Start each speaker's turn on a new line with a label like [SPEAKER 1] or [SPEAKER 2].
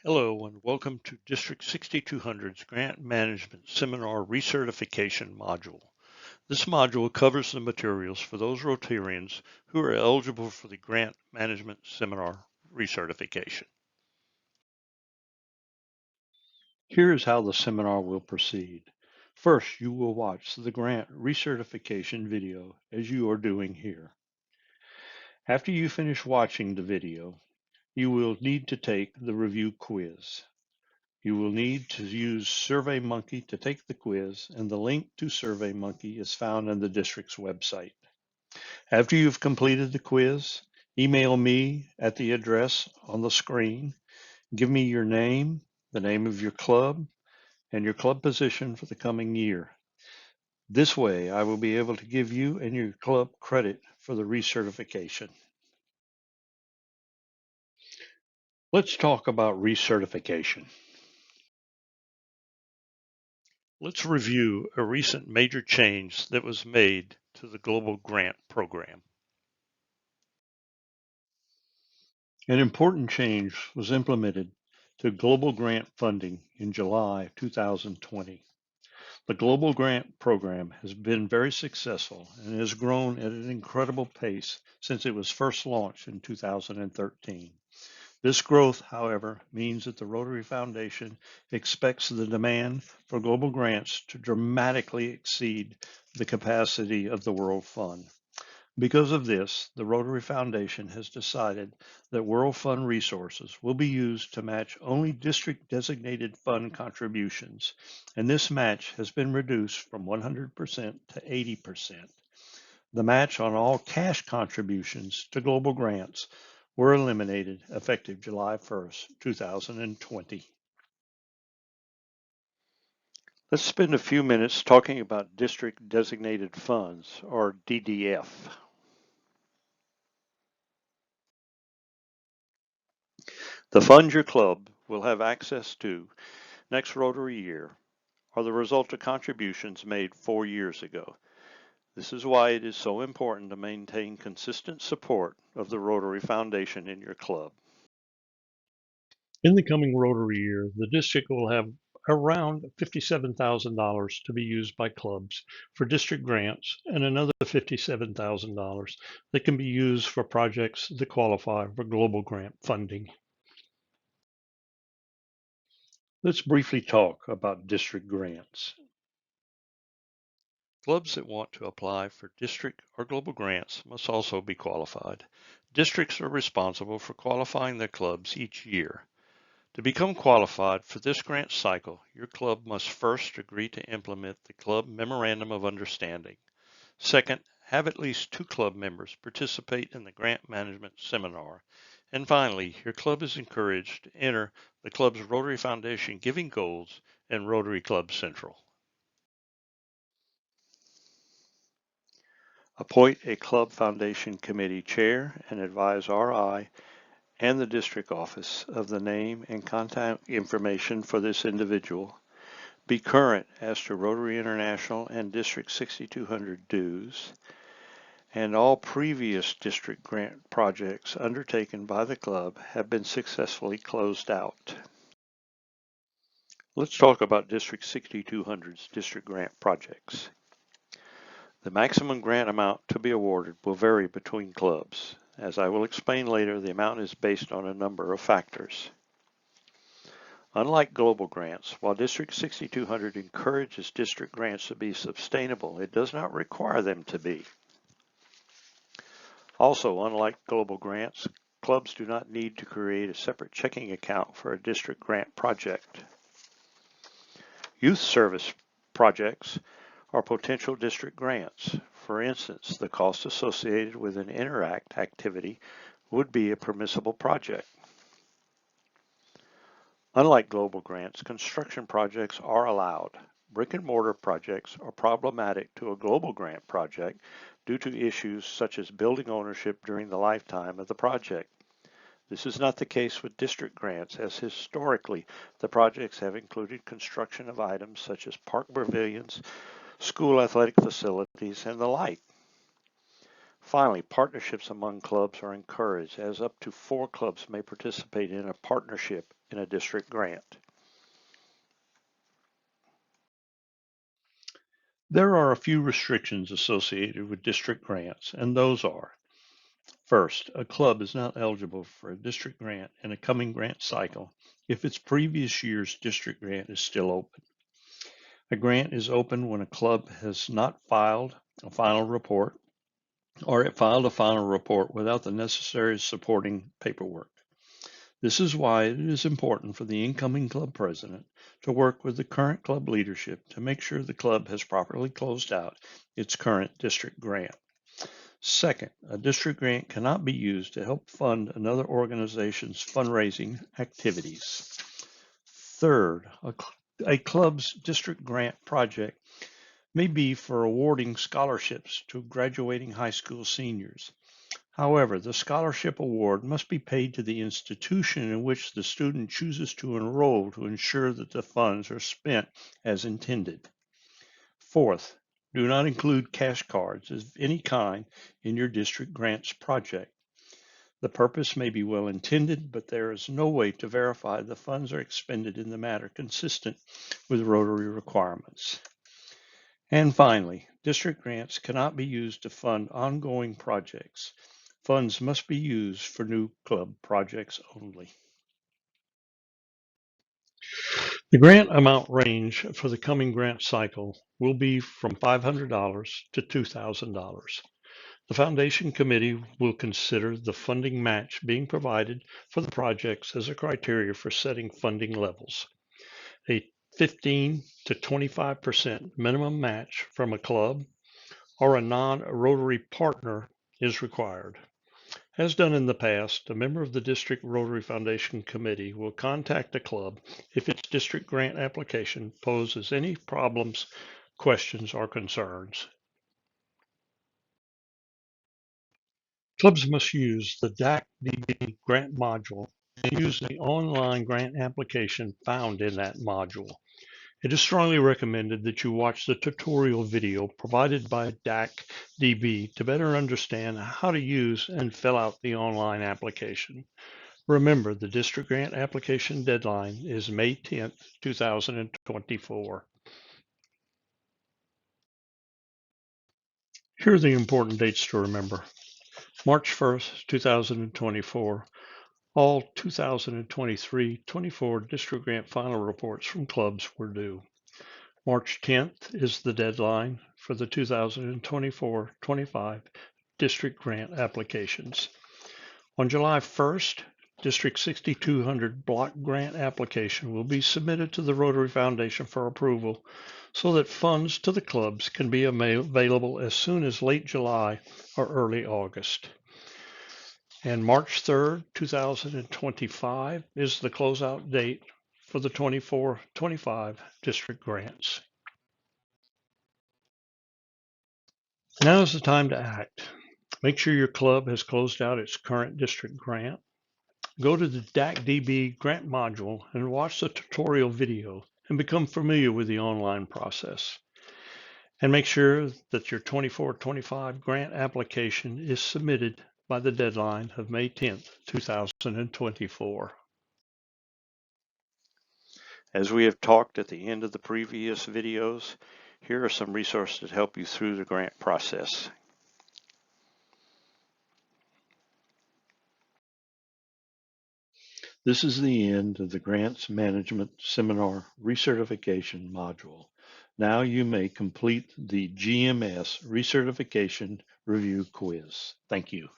[SPEAKER 1] Hello and welcome to District 6200's Grant Management Seminar Recertification Module. This module covers the materials for those Rotarians who are eligible for the Grant Management Seminar Recertification. Here is how the seminar will proceed. First, you will watch the Grant Recertification video as you are doing here. After you finish watching the video, you will need to take the review quiz. You will need to use SurveyMonkey to take the quiz, and the link to SurveyMonkey is found on the district's website. After you've completed the quiz, email me at the address on the screen. Give me your name, the name of your club, and your club position for the coming year. This way, I will be able to give you and your club credit for the recertification. Let's talk about recertification. Let's review a recent major change that was made to the Global Grant Program. An important change was implemented to global grant funding in July 2020. The Global Grant Program has been very successful and has grown at an incredible pace since it was first launched in 2013. This growth, however, means that the Rotary Foundation expects the demand for global grants to dramatically exceed the capacity of the World Fund. Because of this, the Rotary Foundation has decided that World Fund resources will be used to match only district designated fund contributions, and this match has been reduced from 100% to 80%. The match on all cash contributions to global grants were eliminated effective July 1st, 2020. Let's spend a few minutes talking about district designated funds, or DDF. The funds your club will have access to next Rotary year are the result of contributions made 4 years ago. This is why it is so important to maintain consistent support of the Rotary Foundation in your club. In the coming Rotary year, the district will have around $57,000 to be used by clubs for district grants and another $57,000 that can be used for projects that qualify for global grant funding. Let's briefly talk about district grants. Clubs that want to apply for district or global grants must also be qualified. Districts are responsible for qualifying their clubs each year. To become qualified for this grant cycle, your club must first agree to implement the club Memorandum of Understanding. Second, have at least 2 club members participate in the grant management seminar. And finally, your club is encouraged to enter the club's Rotary Foundation Giving Goals and Rotary Club Central. Appoint a club foundation committee chair and advise RI and the district office of the name and contact information for this individual. Be current as to Rotary International and District 6200 dues, and all previous district grant projects undertaken by the club have been successfully closed out. Let's talk about District 6200's district grant projects. The maximum grant amount to be awarded will vary between clubs. As I will explain later, the amount is based on a number of factors. Unlike global grants, while District 6200 encourages district grants to be sustainable, it does not require them to be. Also, unlike global grants, clubs do not need to create a separate checking account for a district grant project. Youth service projects are potential district grants. For instance, the cost associated with an Interact activity would be a permissible project. Unlike global grants, construction projects are allowed. Brick and mortar projects are problematic to a global grant project due to issues such as building ownership during the lifetime of the project. This is not the case with district grants, as historically the projects have included construction of items such as park pavilions, school athletic facilities, and the like. Finally, partnerships among clubs are encouraged, as up to 4 clubs may participate in a partnership in a district grant. There are a few restrictions associated with district grants, and those are: first, a club is not eligible for a district grant in a coming grant cycle if its previous year's district grant is still open. A grant is open when a club has not filed a final report, or it filed a final report without the necessary supporting paperwork. This is why it is important for the incoming club president to work with the current club leadership to make sure the club has properly closed out its current district grant. Second, a district grant cannot be used to help fund another organization's fundraising activities. Third, a club's district grant project may be for awarding scholarships to graduating high school seniors. However, the scholarship award must be paid to the institution in which the student chooses to enroll to ensure that the funds are spent as intended. Fourth, do not include cash cards of any kind in your district grants project. The purpose may be well intended, but there is no way to verify the funds are expended in the manner consistent with Rotary requirements. And finally, district grants cannot be used to fund ongoing projects. Funds must be used for new club projects only. The grant amount range for the coming grant cycle will be from $500 to $2,000. The Foundation Committee will consider the funding match being provided for the projects as a criteria for setting funding levels. A 15 to 25% minimum match from a club or a non-Rotary partner is required. As done in the past, a member of the District Rotary Foundation Committee will contact the club if its district grant application poses any problems, questions, or concerns. Clubs must use the DAC-DB grant module and use the online grant application found in that module. It is strongly recommended that you watch the tutorial video provided by DAC-DB to better understand how to use and fill out the online application. Remember, the district grant application deadline is May 10th, 2024. Here are the important dates to remember. March 1st, 2024. All 2023-24 district grant final reports from clubs were due. March 10th is the deadline for the 2024-25 district grant applications. On July 1st, District 6200 block grant application will be submitted to the Rotary Foundation for approval so that funds to the clubs can be available as soon as late July or early August. And March 3rd, 2025 is the closeout date for the 24-25 district grants. Now is the time to act. Make sure your club has closed out its current district grant. Go to the DAC-DB grant module and watch the tutorial video and become familiar with the online process. And make sure that your 24-25 grant application is submitted by the deadline of May 10th, 2024. As we have talked at the end of the previous videos, here are some resources to help you through the grant process. This is the end of the Grants Management Seminar Recertification module. Now you may complete the GMS Recertification Review Quiz. Thank you.